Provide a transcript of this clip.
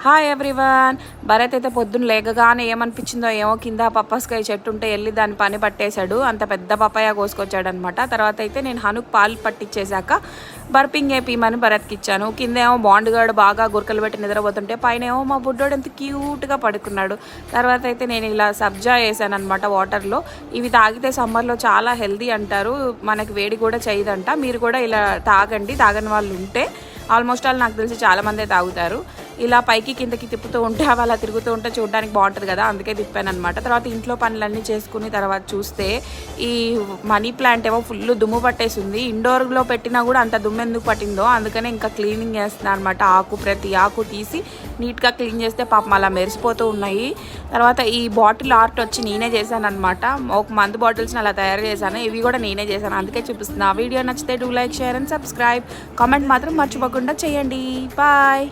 Hi everyone. Bharat అయితే పొద్దున్న లేకగానే ఏమనిపించిందో ఏమో, కింద పప్పస్కాయ చెట్టు ఉంటే వెళ్ళి దాని పని పట్టేశాడు. అంత పెద్ద పపాయ కోసుకొచ్చాడు అనమాట. తర్వాత అయితే నేను హనుక్ పాలు పట్టించేశాక బర్పింగ్ వేపిమని భరత్కి ఇచ్చాను. కింద ఏమో బాండుగాడు బాగా గురకలు పెట్టి నిద్రపోతుంటే, పైన ఏమో మా బుడ్డోడు ఎంత క్యూట్గా పడుకున్నాడు. తర్వాత అయితే నేను ఇలా సబ్జా వేసాను అనమాట వాటర్లో. ఇవి తాగితే సమ్మర్లో చాలా హెల్దీ అంటారు, మనకి వేడి కూడా చేయదంట. మీరు కూడా ఇలా తాగండి, తాగని వాళ్ళు ఉంటే. ఆల్మోస్ట్ ఆల్ నాకు తెలిసి చాలామందే తాగుతారు. ఇలా పైకి కిందకి తిప్పుతూ ఉంటే అవి అలా తిరుగుతూ ఉంటే చూడడానికి బాగుంటుంది కదా, అందుకే తిప్పాను అనమాట. తర్వాత ఇంట్లో పనులన్నీ చేసుకుని తర్వాత చూస్తే ఈ మనీ ప్లాంట్ ఏమో ఫుల్ దుమ్ము పట్టేసింది. ఇండోర్లో పెట్టినా కూడా అంత దుమ్ము ఎందుకు పట్టిందో, అందుకనే ఇంకా క్లీనింగ్ చేస్తున్నాను అనమాట. ప్రతి ఆకు తీసి నీట్గా క్లీన్ చేస్తే పాపం అలా మెరిసిపోతూ ఉన్నాయి. తర్వాత ఈ బాటిల్ ఆర్ట్ వచ్చి నేనే చేశాను అనమాట. ఒక మందు బాటిల్స్ని అలా తయారు చేశాను. ఇవి కూడా నేనే చేశాను, అందుకే చూపిస్తున్నా. వీడియో నచ్చితే do like, share and subscribe. Comment మాత్రం మర్చిపోకుండా చేయండి. బాయ్.